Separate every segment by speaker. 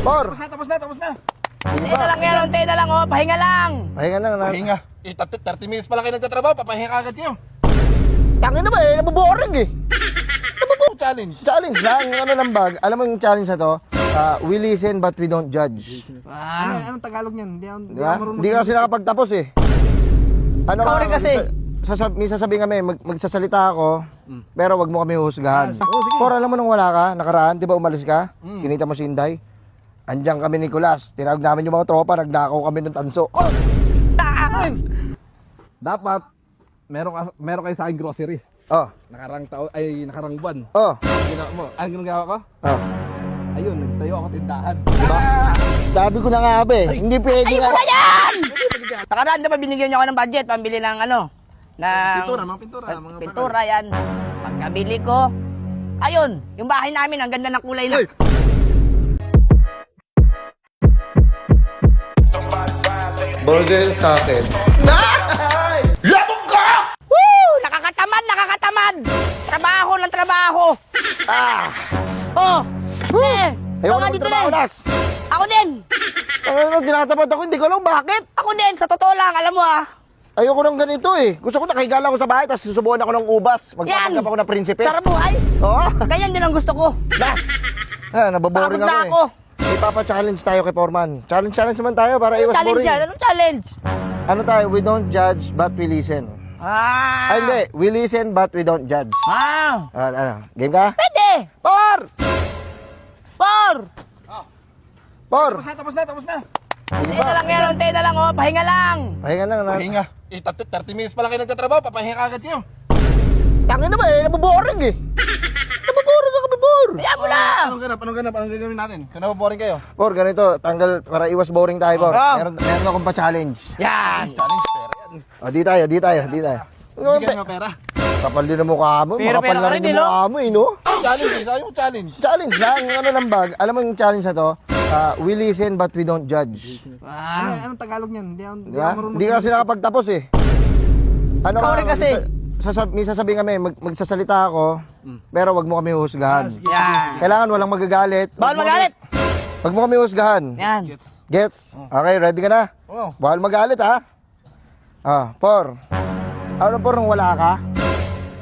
Speaker 1: Por!
Speaker 2: Tapos na.
Speaker 3: Tayo na lang yan, tayo na lang, oh. Pahinga lang.
Speaker 1: Pahinga lang.
Speaker 2: Pahinga. 30 minutes pa lang kayo nagtatrabaho, papahinga ka agad kayo.
Speaker 1: Tangin na ba eh, naboboring eh.
Speaker 2: Challenge.
Speaker 1: Challenge lang, yung ano lang bag. Alam mo yung challenge na to? We listen but we don't judge.
Speaker 2: Anong Tagalog niyan?
Speaker 1: Di ba? Hindi ka kasi nakapagtapos eh. Ano
Speaker 3: Ikaw rin kasi.
Speaker 1: May sasabihin kami, magsasalita ako, pero wag mo kami huhusgahan. Por, alam mo nung wala ka, nakaraan, di ba umalis ka? Kinita mo si Inday? Andiyan kami ni Nicolas, tinawag namin yung mga tropa, nagnakaw kami ng tanso. Oh!
Speaker 4: Dapat, meron kayo sa akin grocery.
Speaker 1: Oh,
Speaker 4: Nakarang buwan.
Speaker 1: oh,
Speaker 4: Ang ginawa mo, ang ginagawa ko?
Speaker 1: oh.
Speaker 4: Ayun, nagtayo ako tindahan.
Speaker 1: Diba? Sabi ko na nga ba eh, hindi pwede
Speaker 3: Ayun
Speaker 1: nga.
Speaker 3: na yan! Nakaraan, diba binigyan niyo ako ng budget, pambili ng ano? Ng
Speaker 4: Mga pintura.
Speaker 3: pintura yan. Pagkabili ko, ayun, yung bahay namin, ang ganda ng kulay na.
Speaker 1: Burger sa akin.
Speaker 3: Woo! Nakakatamad! Trabaho ng trabaho! Oh!
Speaker 1: Ayoko
Speaker 3: nga
Speaker 1: na
Speaker 3: dito
Speaker 1: magtrabaho,
Speaker 3: na.
Speaker 1: Las.
Speaker 3: Ako din!
Speaker 1: Ano, tinatapat ako, hindi ko alam bakit.
Speaker 3: Ako din, sa totoo lang, alam mo ah.
Speaker 1: Ayoko nang ganito eh. Gusto ko nakahiga lang ako sa bahay, tapos susubukan ako ng ubas. Magpapanggap ako ng prinsipe.
Speaker 3: Sarap buhay!
Speaker 1: Oo.
Speaker 3: Ganyan din ang gusto ko.
Speaker 1: Las! Nababoring
Speaker 3: Pagod na
Speaker 1: ako
Speaker 3: ako.
Speaker 1: eh. May papa-challenge tayo kay Foreman. Challenge naman tayo para iwas
Speaker 3: Challenge
Speaker 1: boring.
Speaker 3: yan, anong challenge?
Speaker 1: Ano tayo? We don't judge but we listen. Ay, hindi. We listen but we don't judge. Ano? Game ka?
Speaker 3: Pwede!
Speaker 1: Por! Por!
Speaker 2: Tapos na.
Speaker 3: Tayo na lang yan, tayo na lang, oh. Pahinga lang.
Speaker 1: Pahinga lang.
Speaker 2: Pahinga. 30 minutes pa lang kayo nagtatrabaho, papahinga ka agad kayo.
Speaker 1: Tangin na ba eh, naboboring eh. Naboboring ako, Por.
Speaker 3: Kaya mo na!
Speaker 2: Anong ganap? Anong gagawin natin? Kung napaboring kayo?
Speaker 1: Por, ganito, tanggal para iwas boring tayo, Por.
Speaker 3: Oh.
Speaker 1: Meron akong pa-challenge.
Speaker 3: Yan!
Speaker 2: Challenge, pera yan.
Speaker 1: O, di tayo.
Speaker 2: Bigyan mo pera.
Speaker 1: Kapal din ang mukha mo.
Speaker 3: Pero
Speaker 1: Makapal na
Speaker 3: ka
Speaker 1: rin
Speaker 3: rin,
Speaker 1: yung mukha mo eh, no?
Speaker 2: Challenge, sabi mo challenge.
Speaker 1: Challenge lang, yung ano lang bag. Alam mo yung challenge na to? We listen but we don't judge.
Speaker 2: Anong Tagalog niyan?
Speaker 1: Di ba? Hindi ka kasi nakapagtapos eh. Ano
Speaker 3: Ikaw rin kasi.
Speaker 1: May sasabihin kami, magsasalita ako, pero wag mo kami huhusgahan.
Speaker 3: Yan!
Speaker 1: Kailangan walang magagalit.
Speaker 3: Bawal magalit!
Speaker 1: Wag mo kami huhusgahan.
Speaker 3: Yan!
Speaker 1: Gets? Okay, ready ka na?
Speaker 2: Oo.
Speaker 1: Bawal magalit ha? Por. Ano Por, nung wala ka?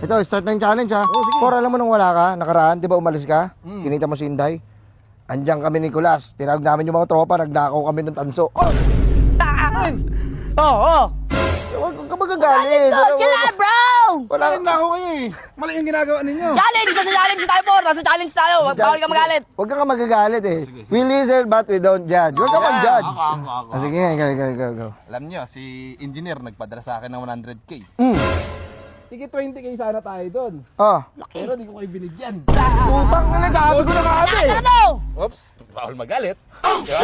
Speaker 1: Ito, start na yung challenge ha. Por, alam mo nung wala ka, nakaraan, di ba umalis ka? Kinita mo si Inday? Andiyan kami ni Nicolas, tinawag namin yung mga tropa, nagnakaw kami ng tanso. Oh!
Speaker 3: Oo!
Speaker 1: Huwag ka magagalit.
Speaker 3: Chila, bro!
Speaker 1: Wala
Speaker 2: Wala na ako kayo eh. Mali yung ginagawa ninyo.
Speaker 3: Challenge! Nasa challenge tayo, Por! Nasa challenge tayo! Bawal ka magalit!
Speaker 1: Huwag ka magagalit eh. We listen but we don't judge. Huwag ka mag-judge.
Speaker 2: Ako.
Speaker 1: Sige, go.
Speaker 2: Alam nyo, si engineer nagpadala sa akin ng 100K.
Speaker 4: Sige, 20k sana tayo doon.
Speaker 1: Oh,
Speaker 4: Pero di ko kayo binigyan.
Speaker 1: putang na nagsabi ko na kami.
Speaker 3: Ano na to?
Speaker 2: Oops, bawal magalit. Diba?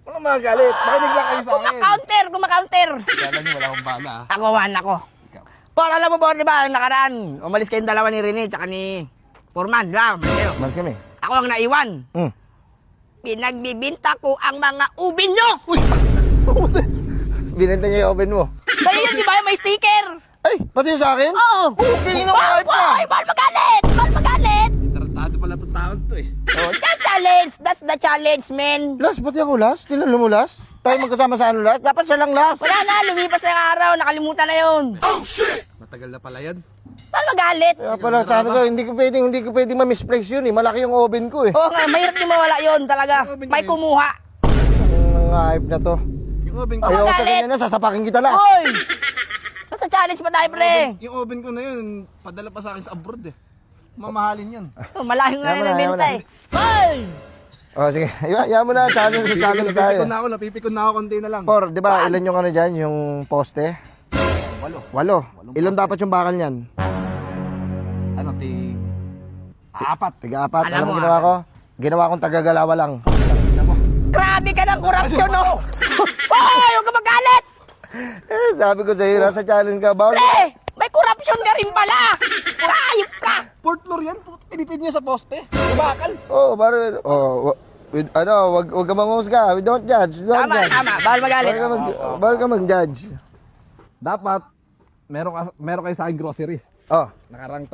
Speaker 2: Walang magalit. Makinig lang kayo sa akin.
Speaker 3: Kumakaunter!
Speaker 2: Kala nyo wala akong bala ha.
Speaker 3: Ako. Por, alam mo, Por, di ba, nakaraan, umalis kayong dalawa ni Rene, tsaka ni Foreman, di ba? Umalis kayo.
Speaker 1: Mas kami.
Speaker 3: Ako ang naiwan. Pinagbibinta ko ang mga ubin nyo!
Speaker 1: Binenta niya yung oven mo.
Speaker 3: Sa'yo yun, di ba, may sticker?
Speaker 1: Ay, pati yung sa akin?
Speaker 3: Oo!
Speaker 1: Okay na kahit pa.
Speaker 3: Bawal magalit! Bawal magalit!
Speaker 4: Tarantado pala itong taon to eh.
Speaker 3: Oh, the challenge! That's the challenge, man!
Speaker 1: Las, pati ako las? Tinalo mo las? Tayo magkasama sa ano las? Dapat siya lang las.
Speaker 3: Wala na, lumipas na yung araw, nakalimutan na yun.
Speaker 4: Matagal na pala yan.
Speaker 3: Bawal magalit!
Speaker 1: Kaya pala sabi ko, hindi ko pwedeng ma-misplace yun eh. Malaki yung oven ko eh.
Speaker 3: Oo nga, mahirap din mawala yun talaga. May kumuha.
Speaker 1: Ang hype na to.
Speaker 2: Yung oven ko,
Speaker 1: Ayaw sa
Speaker 3: magalit.
Speaker 1: ganyan na, sasapakin kita las.
Speaker 3: Hoy! Nasa challenge pa tayo, pre.
Speaker 2: yung oven ko na yun, padala pa sa akin sa abroad eh. Mamahalin yun.
Speaker 3: Oh, malahing nga
Speaker 1: Yaman
Speaker 3: rin
Speaker 1: na,
Speaker 3: ang benta
Speaker 1: yaman
Speaker 3: eh. Hoy!
Speaker 1: Oh, sige. Ayaw mo na, challenge tayo.
Speaker 2: Napipikon na ako, konti na lang.
Speaker 1: Por, di ba, ilan yung ano dyan, yung poste? 8. Ilan dapat yung bakal niyan?
Speaker 2: Ano, apat.
Speaker 1: Tiga-4.
Speaker 3: Alam
Speaker 1: Alam mo
Speaker 3: mo,
Speaker 1: ginawa ko? Ginawa kong taga-galawa lang.
Speaker 3: Grabe ka ng korupsyon, no? Hoy! Huwag ka magalit!
Speaker 1: Sabi ko sa'yo, nasa challenge ka. Bawal
Speaker 3: Pre! May korupsyon ka rin pala! Ayop ka!
Speaker 2: Fourth floor yan, tinipid niya sa poste. Bakal.
Speaker 1: Wag ka manghusga. We don't judge. We don't
Speaker 3: Tama,
Speaker 1: judge.
Speaker 3: tama. Bawal magalit.
Speaker 1: Bawal ka mag-judge.
Speaker 4: Dapat, meron kayo sa akin grocery.
Speaker 1: Oh,
Speaker 4: Nakarang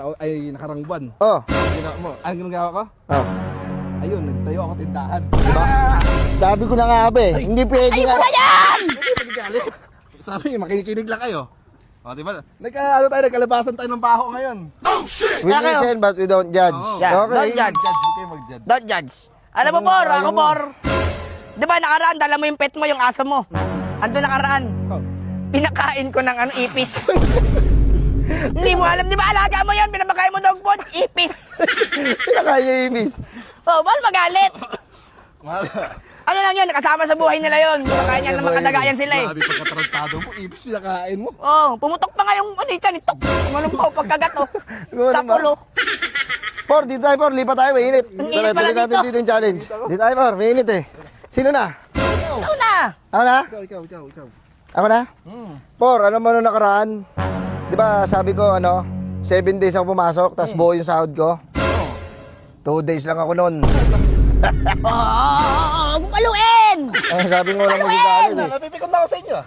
Speaker 4: buwan.
Speaker 1: oh,
Speaker 4: Ang ginagawa mo, ang ginagawa ko?
Speaker 1: oh.
Speaker 2: Ayun, nagtayo ako tindahan.
Speaker 1: Diba? Sabi ko na nga ba eh. Hindi pwede
Speaker 3: Ayun
Speaker 1: nga.
Speaker 3: mo na yan!
Speaker 2: Hindi magigalit. Sabi, makikinig lang kayo. O, diba? Nagkalabasan tayo ng baho ngayon.
Speaker 1: We listen but we don't judge.
Speaker 3: Yeah,
Speaker 1: Okay.
Speaker 3: don't judge.
Speaker 2: Judge, okay mag-judge.
Speaker 3: Don't judge. Alam mo, Por, ako, Por. Di ba nakaraan, dala mo yung pet mo, yung aso mo. Ando nakaraan. Pinakain ko ng ipis. Hindi mo alam, di ba alaga mo yan? Pinapakain mo dog food, ipis.
Speaker 1: Pinakaya ibis.
Speaker 3: Oh, bal magalit. Ano lang yun, kasama sa buhay nila yun. Pinakain yan ng mga kadagayan sila eh.
Speaker 2: Grabe pagkatarantado mo, ipis pinakain mo.
Speaker 3: Oh, pumutok pa nga yung tiyan, itok. Umalong pa, pagkagat oh. Sa pulo.
Speaker 1: Por, dito tayo, Por. Lipat tayo, mainit.
Speaker 3: Ang init pala
Speaker 1: Tuloy natin
Speaker 3: dito.
Speaker 1: dito yung challenge. Dito tayo, Por. Mainit eh. Sino na?
Speaker 3: Ikaw na.
Speaker 1: Ako na?
Speaker 2: Ikaw.
Speaker 1: Ako na? Por, alam mo nung nakaraan? Di ba sabi ko, 7 days ako pumasok, tapos buo yung sahod ko? 2 days lang ako nun.
Speaker 3: Paluin!
Speaker 1: Sabi mo lang magagalit eh.
Speaker 2: Napipikon na ako sa inyo.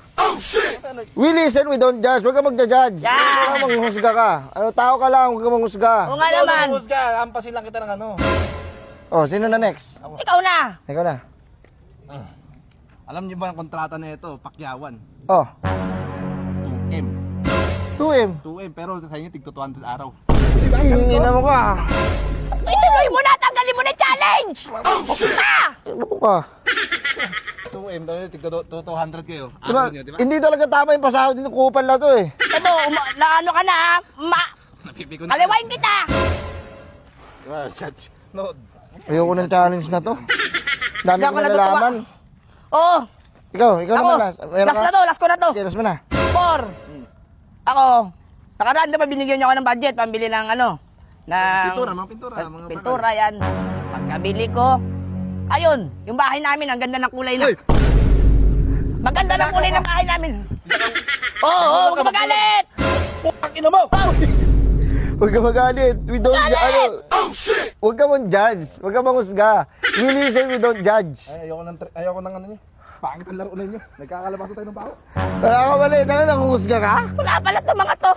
Speaker 1: We listen, we don't judge. Huwag ka magja-judge.
Speaker 3: Yeah.
Speaker 1: Huwag ka manghusga ka. Tao ka lang, huwag ka manghusga.
Speaker 3: Oo nga naman.
Speaker 2: Ka, ampasin lang kita ng ano.
Speaker 1: Oh, sino na next?
Speaker 3: Ikaw na.
Speaker 1: Ikaw na.
Speaker 2: Alam niyo ba ang kontrata na ito? Pakyawan.
Speaker 1: Oh,
Speaker 2: 2M.
Speaker 1: 2M.
Speaker 2: 2M, pero sa inyo tig 200 araw.
Speaker 1: Hingin na mo ka.
Speaker 3: Ituloy mo na, tanggalin mo na yung challenge! Ah!
Speaker 1: Ano ka?
Speaker 2: 2M, tig 200 kayo.
Speaker 1: Diba,
Speaker 2: Araw niyo, diba?
Speaker 1: hindi talaga tama yung pasahod dito. Kupal na to eh.
Speaker 3: Ito, naano ka na ha?
Speaker 2: Napipikon na.
Speaker 3: Kaliwain kita!
Speaker 2: Diba, judge? No.
Speaker 1: Ayoko ng challenge na to. Dami
Speaker 3: Hindi
Speaker 1: ko
Speaker 3: ako natutuwa.
Speaker 1: nalalaman.
Speaker 3: Oo,
Speaker 1: Ikaw
Speaker 3: ako,
Speaker 1: naman last. Meron
Speaker 3: last
Speaker 1: ka?
Speaker 3: na to, last ko na to.
Speaker 1: Okay, last mo na.
Speaker 3: 4. Ako, nakaraan diba binigyan niyo ako ng budget, pambili ng ng
Speaker 2: Pintura, mga pintura. Mga
Speaker 3: pintura yan. Pagkabili ko, ayun, yung bahay namin, ang ganda ng kulay na.
Speaker 2: Uy!
Speaker 3: Maganda ng kulay ng bahay namin. Oo, huwag ka magalit!
Speaker 2: Putang ina mo!
Speaker 1: Huwag ka magalit. We don't Huwag ka mong judge. Huwag ka manghusga. We listen, we don't judge.
Speaker 2: Ay, ayoko ng ano niyo. Pangit ang laro ninyo. Nagkakalabasan tayo ng baho.
Speaker 1: Wala ka mali. Nanghusga ka?
Speaker 3: Wala pala to mga to.